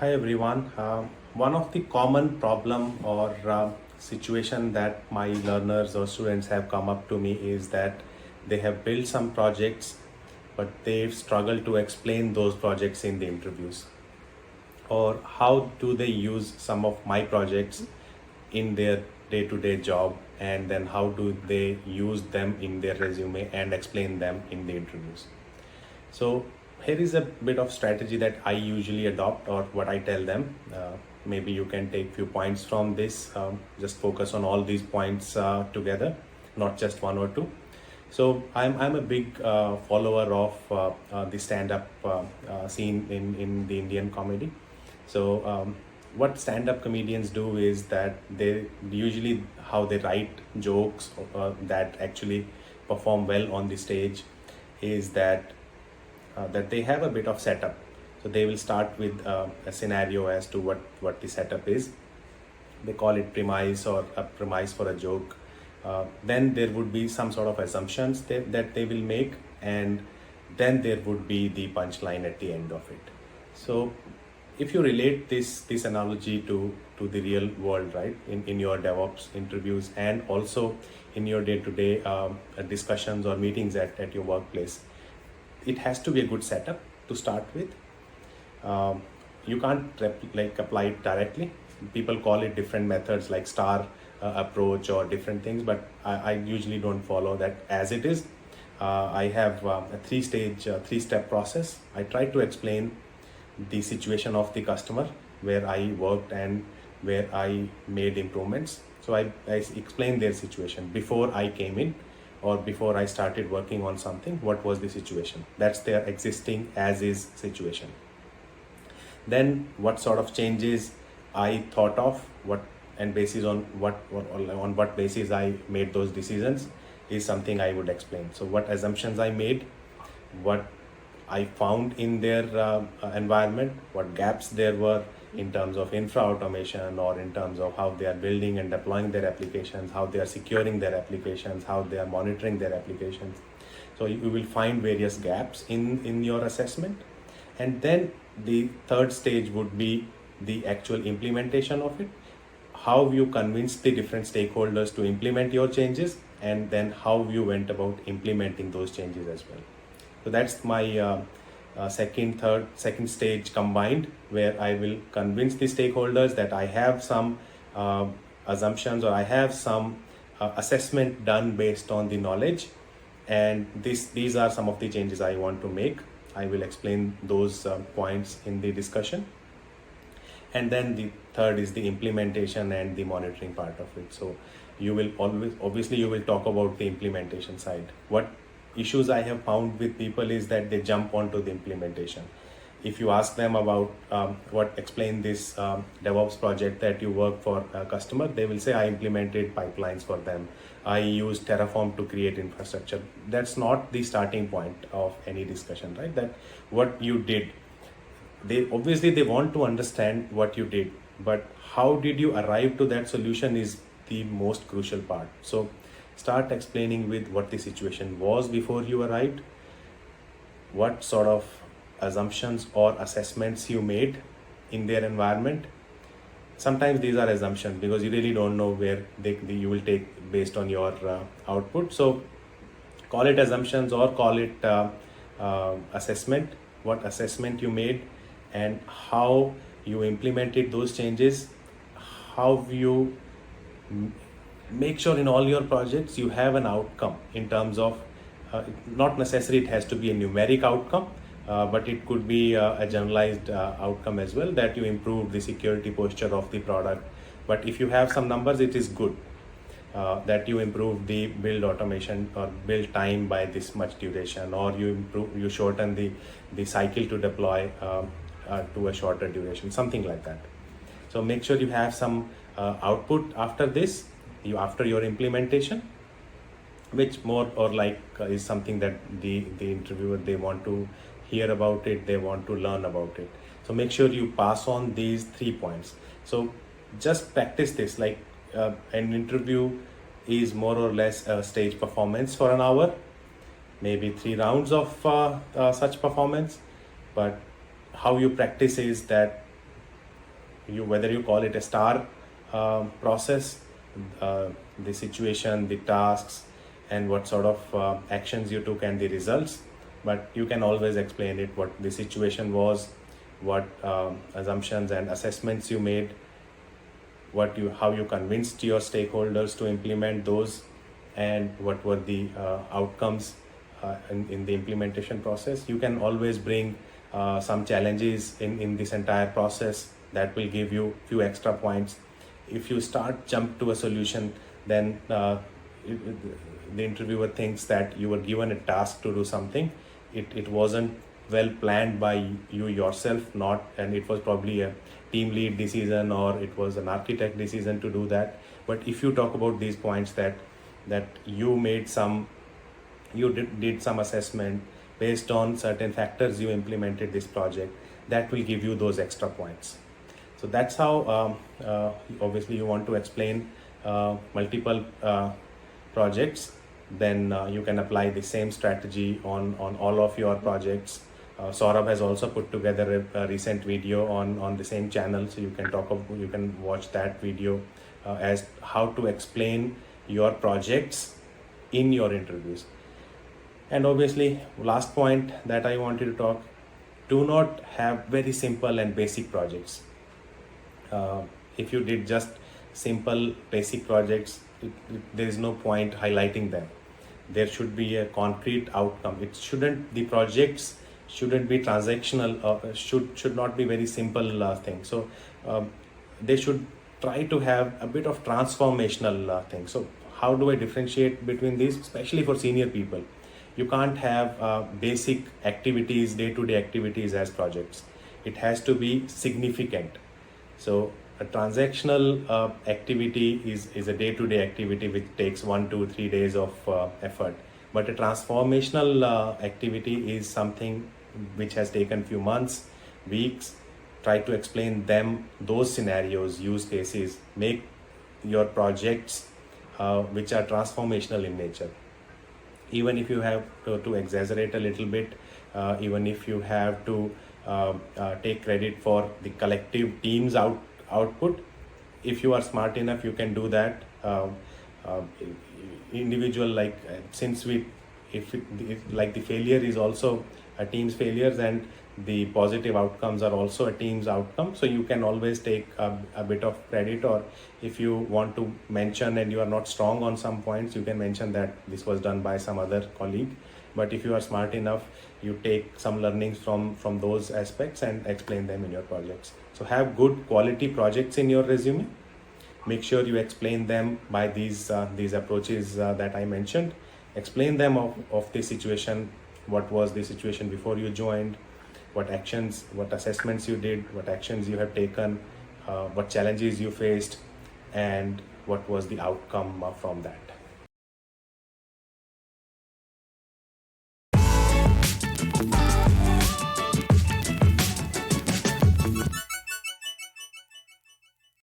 Hi everyone. One of the common problem or situation that my learners or students have come up to me is that they have built some projects, but they've struggled to explain those projects in the interviews. Or how do they use some of my projects in their day-to-day job, and then how do they use them in their resume and explain them in the interviews. So here is a bit of strategy that I usually adopt, or what I tell them. Maybe you can take few points from this. Just focus on all these points together, not just one or two. So I'm a big follower of the stand-up scene in the Indian comedy. So what stand-up comedians do is that they usually how they write jokes that actually perform well on the stage is that they have a bit of setup. So they will start with a scenario as to what the setup is. They call it premise or a premise for a joke. Then there would be some sort of assumptions that they will make, and then there would be the punchline at the end of it. So if you relate this analogy to the real world, right, in your DevOps interviews and also in your day-to-day discussions or meetings at your workplace, it has to be a good setup to start with. You can't apply it directly. People call it different methods like star approach or different things, but I usually don't follow that as it is. I have a three-step process. I try to explain the situation of the customer where I worked and where I made improvements. So I explain their situation before I came in or before I started working on something. What was the situation? That's their existing as is situation. Then what sort of changes I thought of, what and basis on what basis I made those decisions is something I would explain. So what assumptions I made, what I found in their environment, what gaps there were in terms of infra automation or in terms of how they are building and deploying their applications, how they are securing their applications, how they are monitoring their applications. So you will find various gaps in your assessment. And then the third stage would be the actual implementation of it. How you convince the different stakeholders to implement your changes, and then how you went about implementing those changes as well. So that's my second stage combined, where I will convince the stakeholders that I have some assumptions or I have some assessment done based on the knowledge, and these are some of the changes I want to make. I will explain those points in the discussion. And then the third is the implementation and the monitoring part of it. So you will obviously you will talk about the implementation side. What issues I have found with people is that they jump onto the implementation. If you ask them about explain this DevOps project that you work for a customer, they will say I implemented pipelines for them. I used Terraform to create infrastructure. That's not the starting point of any discussion, right? That what you did. They want to understand what you did, but how did you arrive to that solution is the most crucial part. So start explaining with what the situation was before you arrived, what sort of assumptions or assessments you made in their environment. Sometimes these are assumptions because you really don't know where you will take based on your output. So call it assumptions or call it assessment, what assessment you made and how you implemented those changes, how you make sure in all your projects you have an outcome in terms of not necessarily it has to be a numeric outcome, but it could be a generalized outcome as well, that you improve the security posture of the product. But if you have some numbers, it is good that you improve the build automation or build time by this much duration, or you shorten the cycle to deploy to a shorter duration, something like that. So make sure you have some output after this, after your implementation, which more or like is something that the interviewer, they want to hear about it, they want to learn about it. So make sure you pass on these 3 points. So just practice this. Like an interview is more or less a stage performance for an hour, maybe 3 rounds of such performance. But how you practice is that whether you call it a star process, the situation, the tasks, and what sort of actions you took and the results. But you can always explain it, what the situation was, what assumptions and assessments you made, how you convinced your stakeholders to implement those, and what were the outcomes in the implementation process. You can always bring some challenges in this entire process that will give you few extra points. If you jump to a solution, then the interviewer thinks that you were given a task to do something. It wasn't well planned by you yourself, and it was probably a team lead decision, or it was an architect decision to do that. But if you talk about these points, that you did some assessment based on certain factors, you implemented this project, that will give you those extra points. So that's how obviously you want to explain multiple projects. Then you can apply the same strategy on all of your projects. Saurabh has also put together a recent video on the same channel, so you can watch that video as how to explain your projects in your interviews. And obviously, last point that I wanted to talk: do not have very simple and basic projects. If you did just simple basic projects, there is no point highlighting them. There should be a concrete outcome. The projects shouldn't be transactional, should not be very simple things. So they should try to have a bit of transformational things. So how do I differentiate between these, especially for senior people? You can't have basic activities, day-to-day activities as projects. It has to be significant. So a transactional activity is a day-to-day activity which takes 1, 2, 3 days of effort. But a transformational activity is something which has taken few months, weeks. Try to explain those scenarios, use cases. Make your projects which are transformational in nature. Even if you have to exaggerate a little bit, even if you have to take credit for the collective team's output, if you are smart enough, you can do that. Individual, the failure is also a team's failures, and the positive outcomes are also a team's outcome. So you can always take a bit of credit, or if you want to mention and you are not strong on some points, you can mention that this was done by some other colleague. But if you are smart enough, you take some learnings from those aspects and explain them in your projects. So have good quality projects in your resume. Make sure you explain them by these approaches that I mentioned. Explain them of the situation. What was the situation before you joined? What actions, what assessments you did, what actions you have taken, what challenges you faced, and what was the outcome from that.